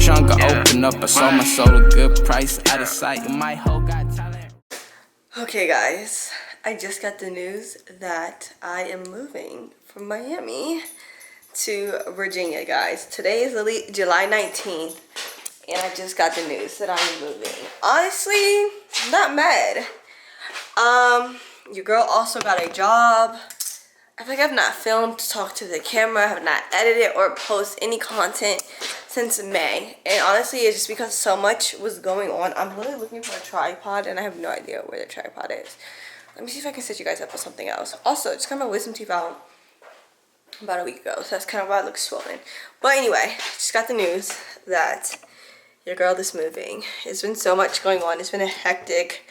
trunk, I open up, I sold my soul a good price. Out of sight, my whole got talent. Okay guys, I just got the news that I am moving from Miami to Virginia, guys. Today is July 19th, and I just got the news that I'm moving. Honestly, not mad. Your girl also got a job. I feel like I've not filmed, talked to the camera, I have not edited or posted any content since May. And honestly, it's just because so much was going on. I'm literally looking for a tripod and I have no idea where the tripod is. Let me see if I can set you guys up with something else. Also, just got my wisdom teeth out about a week ago, so that's kind of why it looks swollen. But anyway, just got the news that your girl is moving. It's been so much going on. It's been a hectic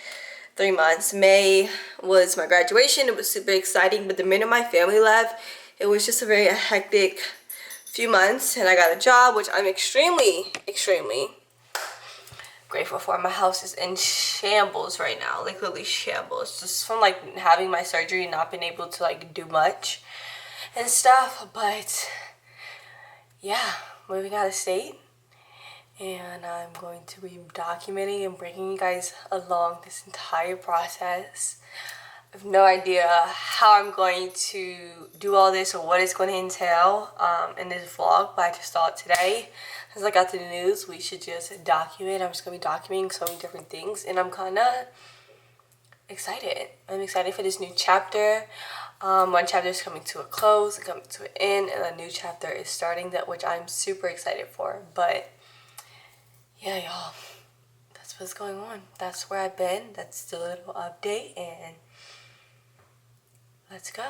3 months. May was my graduation. It was super exciting, but the minute my family left, it was just a very hectic few months, and I got a job, which I'm extremely grateful for. My house is in shambles right now, like literally shambles, just from like having my surgery and not being able to like do much and stuff. But yeah, moving out of state, and I'm going to be documenting and bringing you guys along this entire process. I have no idea how I'm going to do all this or what it's going to entail in this vlog, but I just thought today, as I got the news, we should just document. I'm just going to be documenting so many different things, and I'm kind of excited. I'm excited for this new chapter. One chapter is coming to a close, coming to an end, and a new chapter is starting, that which I'm super excited for. But yeah, y'all, that's what's going on. That's where I've been. That's the little update, and let's go.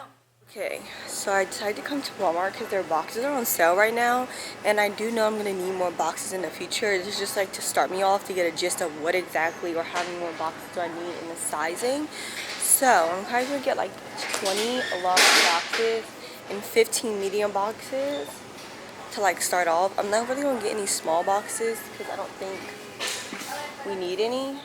Okay, so I decided to come to Walmart because their boxes are on sale right now, and I do know I'm going to need more boxes in the future. It's just like to start me off, to get a gist of what exactly or how many more boxes do I need in the sizing. So I'm probably going to get like 20 large boxes and 15 medium boxes to like start off. I'm not really going to get any small boxes because I don't think we need any.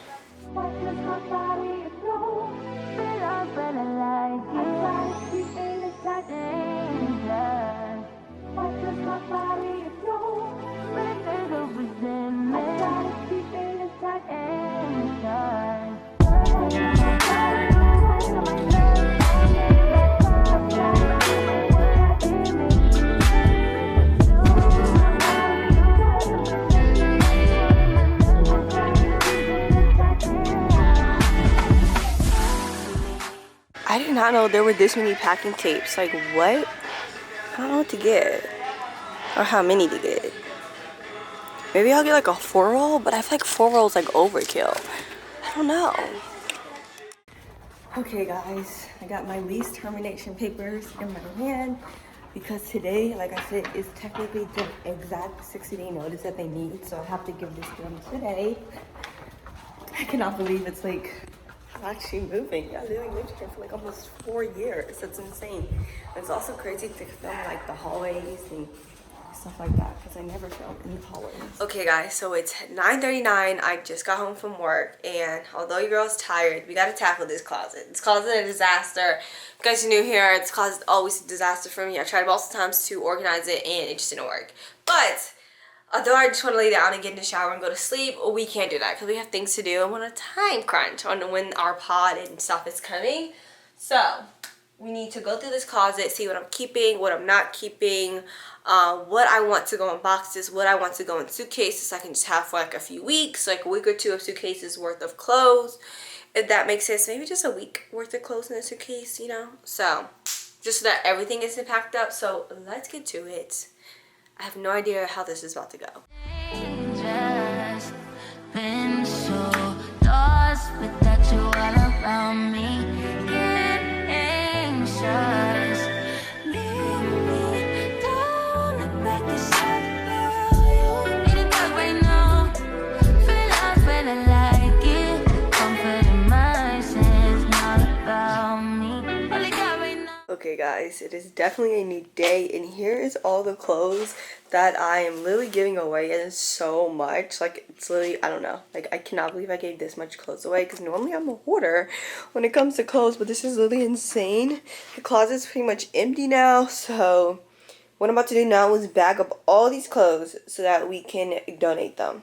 I did not know there were this many packing tapes. Like, what? I don't know what to get. Or how many to get. Maybe I'll get like a 4-roll, but I feel like 4-roll is like overkill. I don't know. Okay, guys. I got my lease termination papers in my hand because today, like I said, is technically the exact 60-day notice that they need. So I have to give this to them today. I cannot believe it's like actually moving. I literally lived here for like almost 4 years. That's insane. It's also crazy to film like the hallways and stuff like that because I never filmed in the hallways. Okay guys, so it's 9:39. I just got home from work, and although your girl's tired, we gotta tackle this closet. This closet is a disaster. If you guys are new here, this closet is always a disaster for me. I tried multiple times to organize it and it just didn't work. But although I just want to lay down and get in the shower and go to sleep, we can't do that because we have things to do. I'm on a time crunch on when our pod and stuff is coming. So we need to go through this closet, see what I'm keeping, what I'm not keeping, what I want to go in boxes, what I want to go in suitcases I can just have for like a few weeks, like a week or two of suitcases worth of clothes. If that makes sense, maybe just a week worth of clothes in a suitcase, you know? So just so that everything isn't packed up. So let's get to it. I have no idea how this is about to go. Just been so lost without you all around me. Get anxious. Leave me down and back to you. In the dark right now. Feeling like it. Comfort in my sense, not about me. Only got right now. Okay guys, it is definitely a new day, and here is all the clothes that I am literally giving away, and it's so much. Like, it's literally, I don't know, like I cannot believe I gave this much clothes away because normally I'm a hoarder when it comes to clothes, but this is literally insane. The closet's pretty much empty now, so What I'm about to do now is bag up all these clothes so that we can donate them.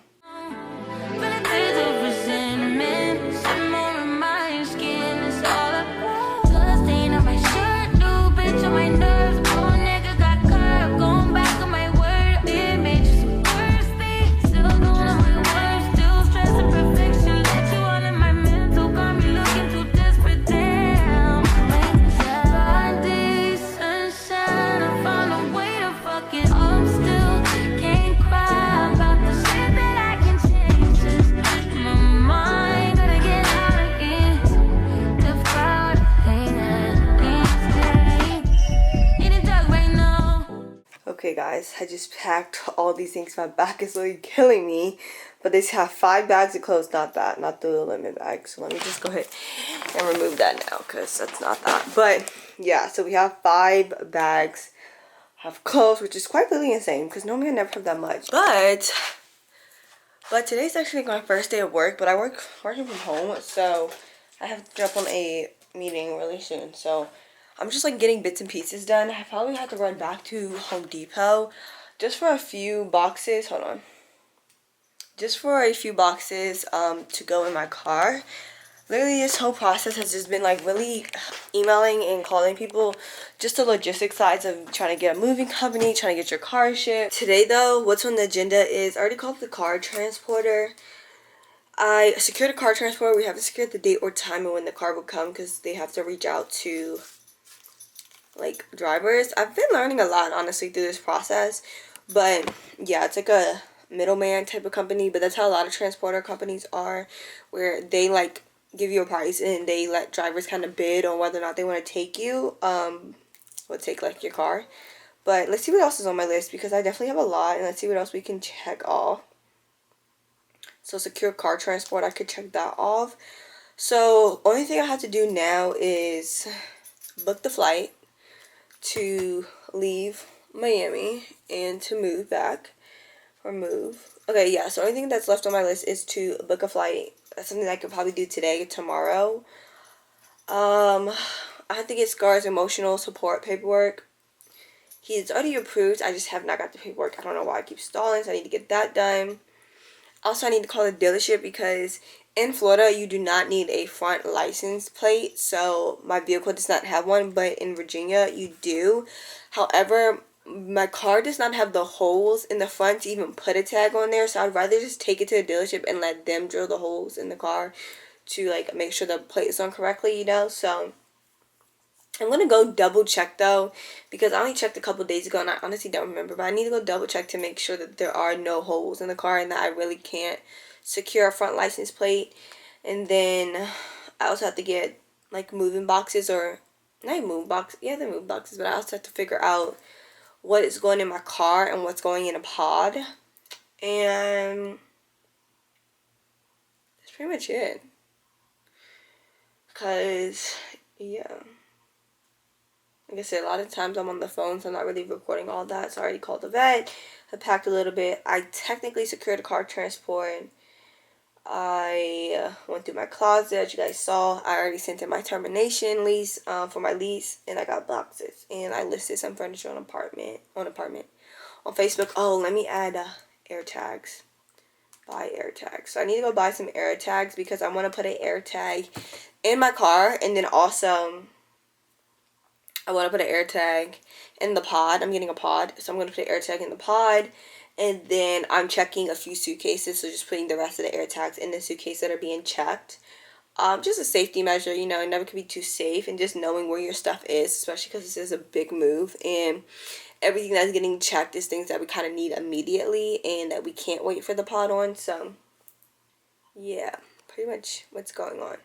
Okay guys, I just packed all these things. My back is literally killing me. But they have 5 bags of clothes, not that, not the limit bag. So let me just go ahead and remove that now because that's not that. But yeah, so we have 5 bags of clothes, which is quite really insane because normally I never have that much. But today's actually my first day of work, but I working from home, so I have to jump on a meeting really soon. So I'm just like getting bits and pieces done. I probably have to run back to Home Depot just for a few boxes. Hold on. Just for a few boxes to go in my car. Literally this whole process has just been like really emailing and calling people, just the logistics sides of trying to get a moving company, trying to get your car shipped. Today though, what's on the agenda is I already called the car transporter. I secured a car transporter. We haven't secured the date or time of when the car will come because they have to reach out to like drivers. I've been learning a lot honestly through this process, but yeah, it's like a middleman type of company, but that's how a lot of transporter companies are, where they like give you a price and they let drivers kind of bid on whether or not they want to take you take like your car. But let's see what else is on my list because I definitely have a lot, and let's see what else we can check off. So secure car transport, I could check that off. So only thing I have to do now is book the flight to leave Miami and to move back or move. Okay, yeah, so anything that's left on my list is to book a flight. That's something I could probably do today or tomorrow. I have to get Scar's emotional support paperwork. He's already approved. I just have not got the paperwork. I don't know why I keep stalling, so I need to get that done. Also, I need to call the dealership because in Florida, you do not need a front license plate. So my vehicle does not have one, but in Virginia, you do. However, my car does not have the holes in the front to even put a tag on there. So I'd rather just take it to the dealership and let them drill the holes in the car to like make sure the plate is on correctly, you know. So I'm going to go double check though, because I only checked a couple days ago and I honestly don't remember. But I need to go double check to make sure that there are no holes in the car and that I really can't secure a front license plate. And then I also have to get like moving boxes, or not moving boxes, yeah, they're moving boxes, but I also have to figure out what is going in my car and what's going in a pod. And that's pretty much it. Because, yeah. Like I said, a lot of times I'm on the phone, so I'm not really recording all that. So I already called the vet. I packed a little bit. I technically secured a car transport. I went through my closet, as you guys saw. I already sent in my termination lease for my lease, and I got boxes. And I listed some furniture on apartment on Facebook. Oh, let me add air tags. Buy air tags. So I need to go buy some air tags because I want to put an air tag in my car, and then also I want to put an air tag in the pod. I'm getting a pod, so I'm going to put an air tag in the pod. And then I'm checking a few suitcases, so just putting the rest of the air tags in the suitcase that are being checked. Just a safety measure, you know, it never can be too safe. And just knowing where your stuff is, especially because this is a big move. And everything that's getting checked is things that we kind of need immediately and that we can't wait for the pod on. So, yeah, pretty much what's going on.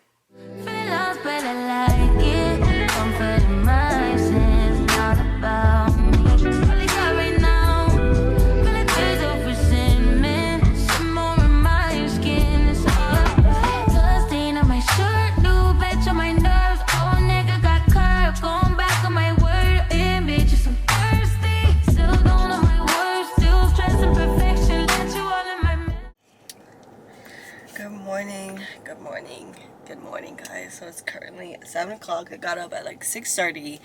Good morning. Good morning, guys. So it's currently 7 o'clock. I got up at like 6:30.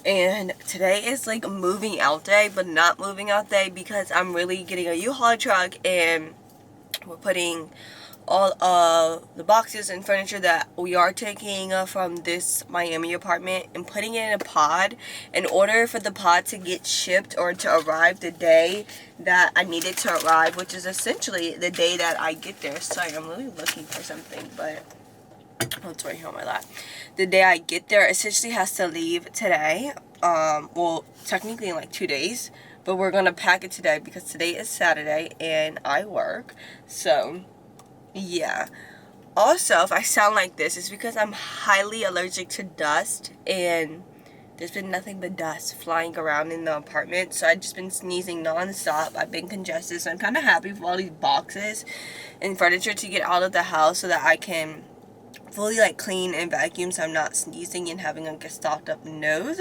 And today is like moving out day, but not moving out day because I'm really getting a U-Haul truck and we're putting all of the boxes and furniture that we are taking from this Miami apartment and putting it in a pod in order for the pod to get shipped or to arrive the day that I need it to arrive, which is essentially the day that I get there. Sorry, I'm really looking for something, but oh, it's right here on my lap. The day I get there essentially has to leave today. Well, technically in like 2 days, but we're gonna pack it today because today is Saturday and I work. So yeah. Also, if I sound like this, it's because I'm highly allergic to dust and there's been nothing but dust flying around in the apartment. So I've just been sneezing non-stop. I've been congested. So I'm kind of happy for all these boxes and furniture to get out of the house so that I can fully like clean and vacuum so I'm not sneezing and having like a stopped up nose.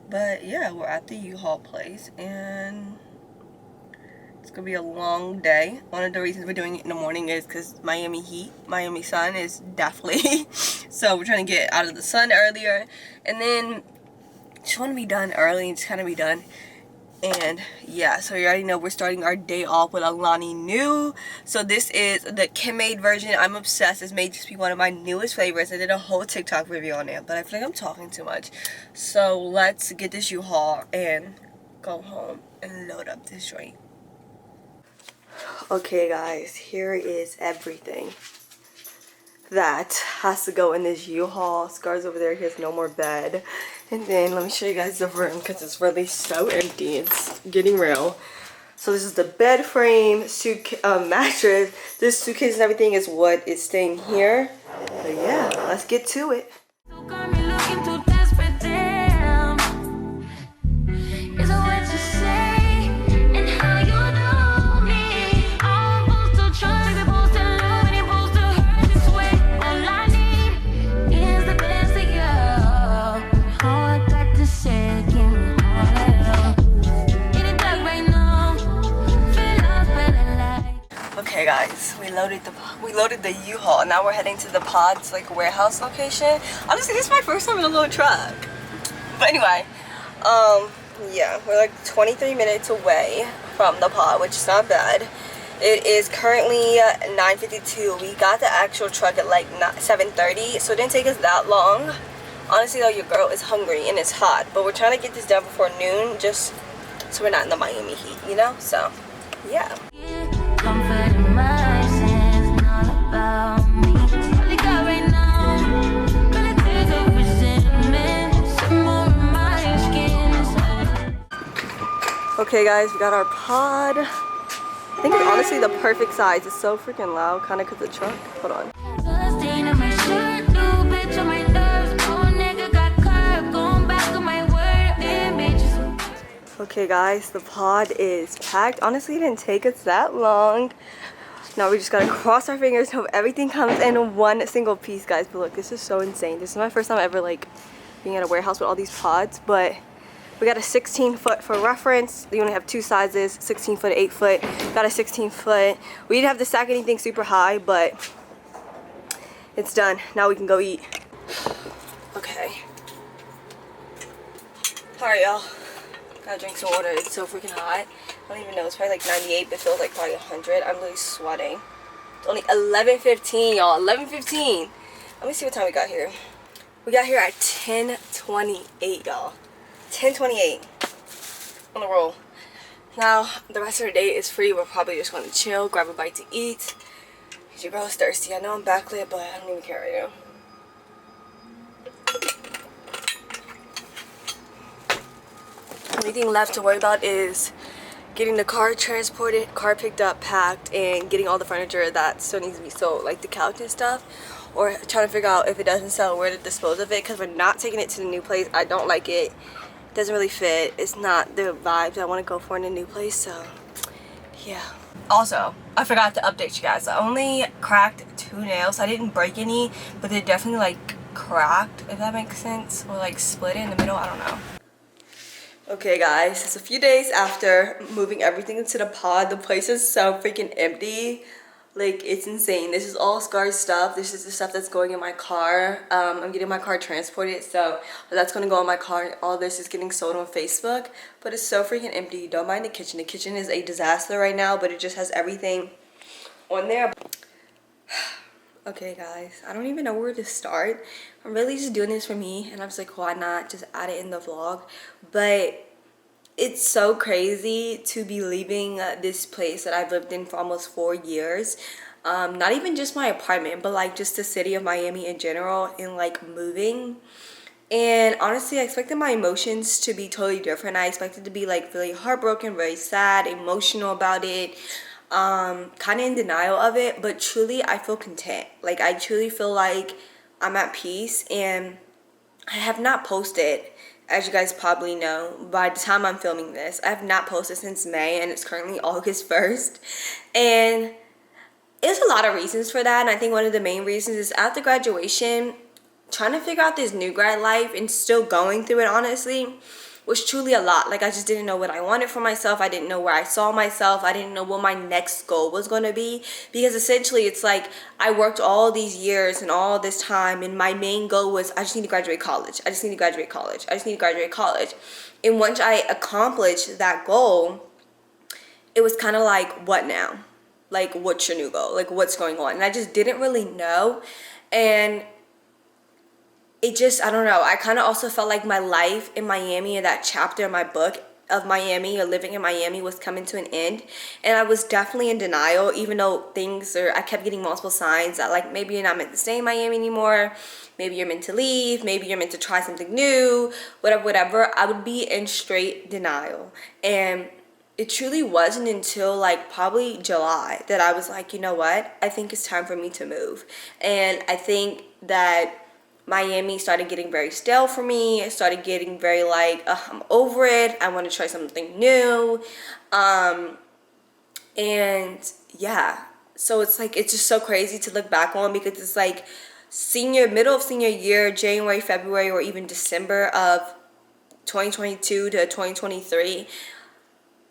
But yeah, we're at the U-Haul place and it's gonna be a long day. One of the reasons we're doing it in the morning is because Miami heat, Miami sun is definitely so we're trying to get out of the sun earlier, and then just want to be done early and just kind of be done. And yeah, so you already know we're starting our day off with Alani New. So this is the Kim-made version. I'm obsessed. This may just be one of my newest favorites. I did a whole TikTok review on it, but I feel like I'm talking too much. So let's get this U-Haul and go home and load up this joint. Okay guys, here is everything that has to go in this U-Haul. Scar's over there, he has no more bed. And then let me show you guys the room because it's really so empty. It's getting real. So this is the bed frame, mattress. This suitcase and everything is what is staying here. But yeah, let's get to it. Okay guys, we loaded the U-Haul. Now we're heading to the pod's like warehouse location. Honestly, this is my first time in a little truck. But anyway, yeah, we're like 23 minutes away from the pod, which is not bad. It is currently 9:52. We got the actual truck at like 7:30, so it didn't take us that long. Honestly though, your girl is hungry and it's hot, but we're trying to get this done before noon just so we're not in the Miami heat, you know? So, yeah. Comfort in my sins, not about me. Only got right now, but it is a resentment. Some more of my skin. Okay, guys, we got our pod. I think it's honestly the perfect size. It's so freaking loud, kind of because the truck. Hold on. Okay guys, the pod is packed. Honestly, it didn't take us that long. Now we just gotta cross our fingers, hope everything comes in one single piece, guys. But look, this is so insane. This is my first time ever like being at a warehouse with all these pods, but we got a 16-foot for reference. We only have two sizes, 16-foot, 8-foot. Got a 16-foot. We didn't have to stack anything super high, but it's done. Now we can go eat. Okay. Alright, y'all. Gotta drink some water. It's so freaking hot. I don't even know. It's probably like 98, but it feels like probably 100. I'm really sweating. It's only 11:15, y'all. 11:15. Let me see what time we got here. We got here at 10:28, y'all. 10:28 on the roll. Now, the rest of the day is free. We're probably just going to chill, grab a bite to eat. Because your girl's thirsty. I know I'm backlit, but I don't even care right now. The only thing left to worry about is getting the car transported, car picked up, packed, and getting all the furniture that still needs to be sold, like the couch and stuff. Or trying to figure out if it doesn't sell, where to dispose of it, because we're not taking it to the new place. I don't like it. It doesn't really fit. It's not the vibes I want to go for in a new place, so yeah. Also, I forgot to update you guys. I only cracked 2 nails. I didn't break any, but they're definitely like cracked, if that makes sense, or like split in the middle. I don't know. Okay guys, it's a few days after moving everything into the pod. The place is so freaking empty. Like, it's insane. This is all Scar's stuff. This is the stuff that's going in my car. I'm getting my car transported, so that's gonna go in my car. All this is getting sold on Facebook, but it's so freaking empty. Don't mind the kitchen. The kitchen is a disaster right now, but it just has everything on there. Okay, guys, I don't even know where to start. I'm really just doing this for me, and I'm just like, why not just add it in the vlog? But it's so crazy to be leaving this place that I've lived in for almost 4 years. Not even just my apartment, but like just the city of Miami in general, and like moving. And honestly, I expected my emotions to be totally different. I expected to be like really heartbroken, very sad, emotional about it, kind of in denial of it. But truly, I feel content. Like, I truly feel like I'm at peace. And I have not posted, as you guys probably know, by the time I'm filming this, I have not posted since May, and it's currently August 1st. And there's a lot of reasons for that, and I think one of the main reasons is after graduation, trying to figure out this new grad life and still going through it, honestly, was truly a lot. Like, I just didn't know what I wanted for myself. I didn't know where I saw myself. I didn't know what my next goal was going to be, because essentially it's like I worked all these years and all this time, and my main goal was I just need to graduate college. I just need to graduate college. I just need to graduate college. And once I accomplished that goal, it was kind of like, what now? Like, what's your new goal? Like, what's going on? And I just didn't really know. And it just, I don't know. I kind of also felt like my life in Miami, and that chapter in my book of Miami, or living in Miami, was coming to an end. And I was definitely in denial, even though I kept getting multiple signs that like, maybe you're not meant to stay in Miami anymore. Maybe you're meant to leave. Maybe you're meant to try something new, whatever. I would be in straight denial. And it truly wasn't until like probably July that I was like, you know what? I think it's time for me to move. And I think that Miami started getting very stale for me. It started getting very like, I'm over it. I want to try something new. And yeah, so it's like, it's just so crazy to look back on, because it's like middle of senior year, January, February, or even December of 2022 to 2023.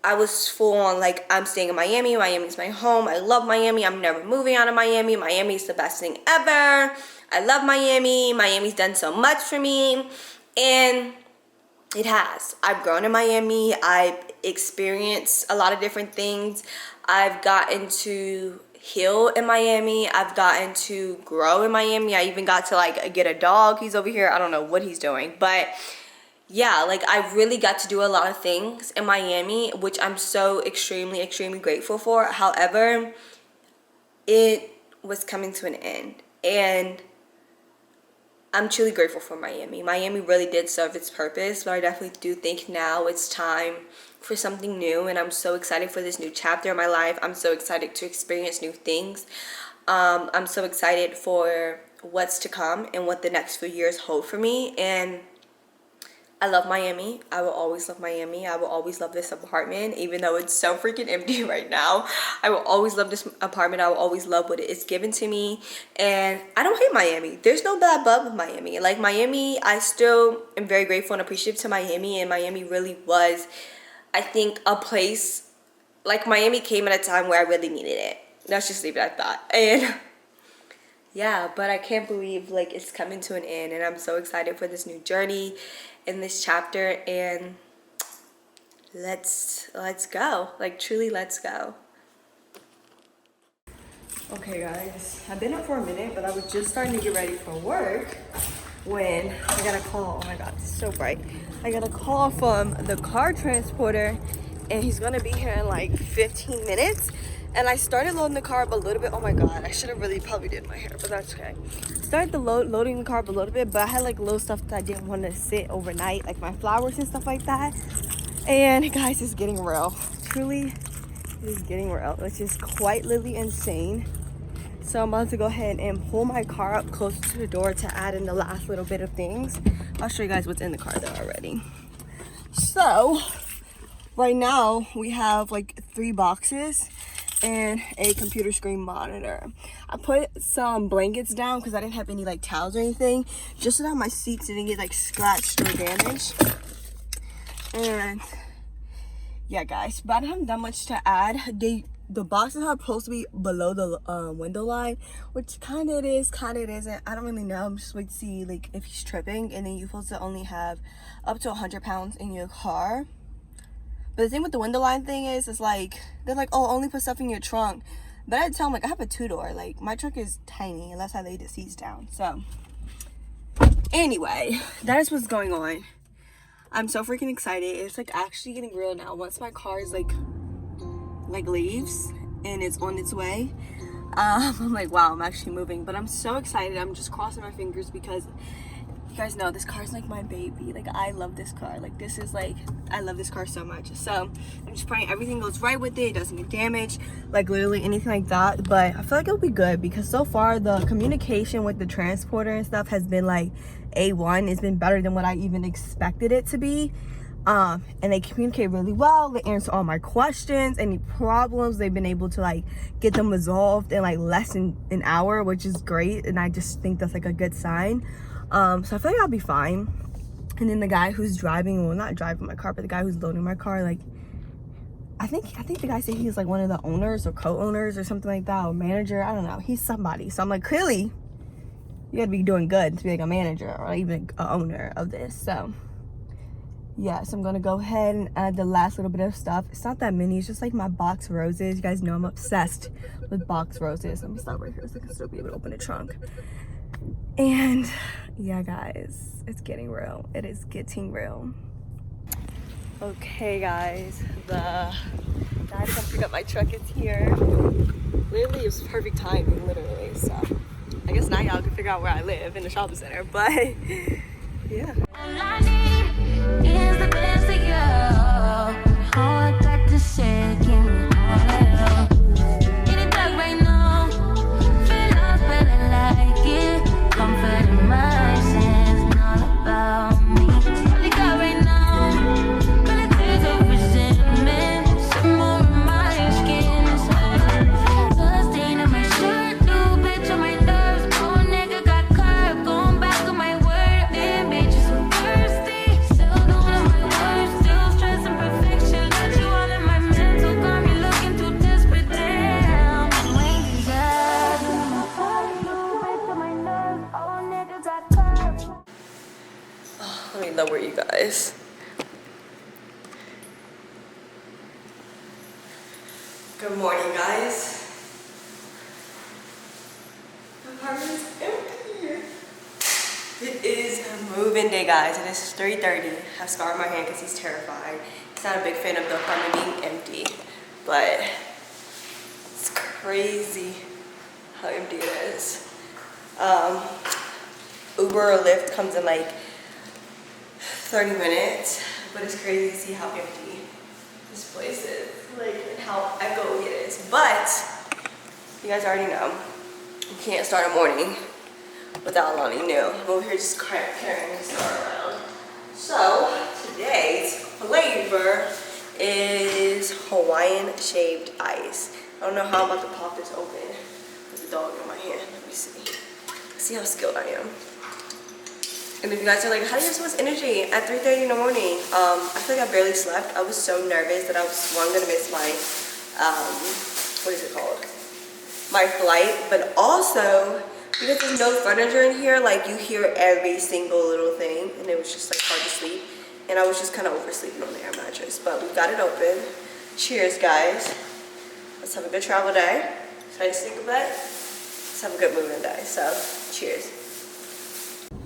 I was full on like, I'm staying in Miami. Miami's my home. I love Miami. I'm never moving out of Miami. Miami's the best thing ever. I love Miami. Miami's done so much for me. And it has. I've grown in Miami. I've experienced a lot of different things. I've gotten to heal in Miami. I've gotten to grow in Miami. I even got to like get a dog. He's over here. I don't know what he's doing. But yeah, like, I really got to do a lot of things in Miami, which I'm so extremely, extremely grateful for. However, it was coming to an end. And I'm truly grateful for Miami. Miami really did serve its purpose, but I definitely do think now it's time for something new. And I'm so excited for this new chapter in my life. I'm so excited to experience new things. I'm so excited for what's to come and what the next few years hold for me. And I love Miami. I will always love Miami. I will always love this apartment, even though it's so freaking empty right now. I will always love this apartment. I will always love what it is given to me. And I don't hate Miami. There's no bad blood with Miami. Like, Miami, I still am very grateful and appreciative to Miami. And Miami really was, I think, a place, like, Miami came at a time where I really needed it. Let's just leave it at that. And yeah, but I can't believe like it's coming to an end, and I'm so excited for this new journey in this chapter. And let's go, like, truly, let's go. Okay guys, I've been up for a minute, but I was just starting to get ready for work when I got a call. Oh my god, it's so bright. I got a call from the car transporter, and he's gonna be here in like 15 minutes. And I started loading the car up a little bit. Oh my god, I should have really probably did my hair, but that's okay. Started loading the car up a little bit, but I had like little stuff that I didn't want to sit overnight, like my flowers and stuff like that. And guys, it's getting real. Truly, it is getting real. It's just quite literally insane. So I'm about to go ahead and pull my car up closer to the door to add in the last little bit of things. I'll show you guys what's in the car though already. So right now we have like 3 boxes and a computer screen monitor. I put some blankets down because I didn't have any like towels or anything, just so that my seats didn't get like scratched or damaged. And yeah guys, but I don't have that much to add. the boxes are supposed to be below the window line, which kind of it is, kind of it isn't. I don't really know. I'm just waiting to see like if he's tripping. And then you're supposed to only have up to 100 pounds in your car. But the thing with the window line thing is like they're like, oh, only put stuff in your trunk. But I tell them like I have a 2-door. Like my trunk is tiny unless I lay the seats down. So anyway, that is what's going on. I'm so freaking excited. It's like actually getting real now. Once my car is like leaves and it's on its way, I'm like, wow, I'm actually moving. But I'm so excited. I'm just crossing my fingers because you guys know this car is like my baby. Like I love this car. Like this is like, I love this car so much. So I'm just praying everything goes right with it. It doesn't get damaged, like literally anything like that. But I feel like it'll be good because so far the communication with the transporter and stuff has been like A1. It's been better than what I even expected it to be. And they communicate really well. They answer all my questions, any problems. They've been able to like get them resolved in like less than an hour, which is great. And I just think that's like a good sign. So I feel like I'll be fine. And then the guy who's driving, well, not driving my car, but the guy who's loading my car, like I think the guy said he's like one of the owners or co-owners or something like that, or manager. I don't know. He's somebody. So I'm like, clearly you gotta be doing good to be like a manager or even an owner of this. So yeah, so I'm gonna go ahead and add the last little bit of stuff. It's not that many, it's just like my box roses. You guys know I'm obsessed with box roses. Let me stop right here so I can still be able to open the trunk. And yeah, guys, it's getting real. It is getting real. Okay, guys, the guy to come pick up my truck is here. Literally, it was perfect timing, literally. So I guess now y'all can figure out where I live in the shopping center. But yeah. All I need is the best of you. All I got to say, give me all of you. In the dark right now, feel lost but I like it. Comfort in my sense, not about me. All I got right now, relatives of resentment. Some more of my skin is all the stain on my shirt, new bitch on my nerves. Oh, nigga got curved, going back on my word. Damn, bitch, you so thirsty. Still doing all my worst, still stressing perfection. Got you all in my mental, got me looking too desperate. Damn, when these eyes on my body, new bitch on my nerves. Oh, nigga got curved. Let me lower you guys. Good morning, guys. My apartment's empty. It is move-in day, guys. It is 3:30. I have Scar in my hand because he's terrified. He's not a big fan of the apartment being empty, but it's crazy how empty it is. Uber or Lyft comes in like 30 minutes, but it's crazy to see how empty this place is, like, and how echoey it is. But you guys already know you can't start a morning without Lonnie New. I'm over here just carrying this car around. So today's flavor is Hawaiian shaved ice. I don't know how I'm about to pop this open with the dog in my hand. Let me see. See how skilled I am. And if you guys are like, how do you have so much energy at 3:30 in the morning? I feel like I barely slept. I was so nervous that I was gonna miss my, what is it called? My flight. But also, because there's no furniture in here, like you hear every single little thing, and it was just like hard to sleep. And I was just kind of oversleeping on the air mattress. But we got it open. Cheers, guys. Let's have a good travel day. Should I just think about it? Let's have a good moving day. So, cheers.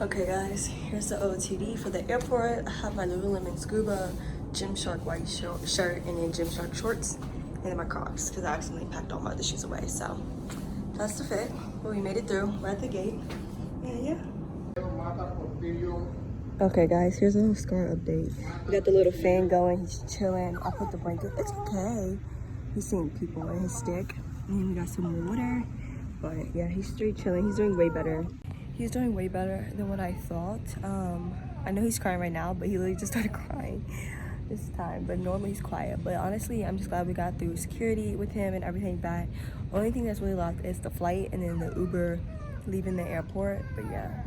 Okay guys, here's the OOTD for the airport. I have my Lululemon Scuba Gymshark white shirt and then Gymshark shorts and then my Crocs because I accidentally packed all my other shoes away. So that's the fit. Well, we made it through. We're at the gate. Yeah. Okay guys, here's a little Scar update. We got the little fan going. He's chilling. I put the blanket. It's okay. He's seeing people in his stick. And then we got some water. But yeah, he's straight chilling. He's doing way better. He's doing way better than what I thought. I know he's crying right now, but he literally just started crying this time. But normally he's quiet. But honestly, I'm just glad we got through security with him and everything back. Only thing that's really locked is the flight and then the Uber leaving the airport. But yeah.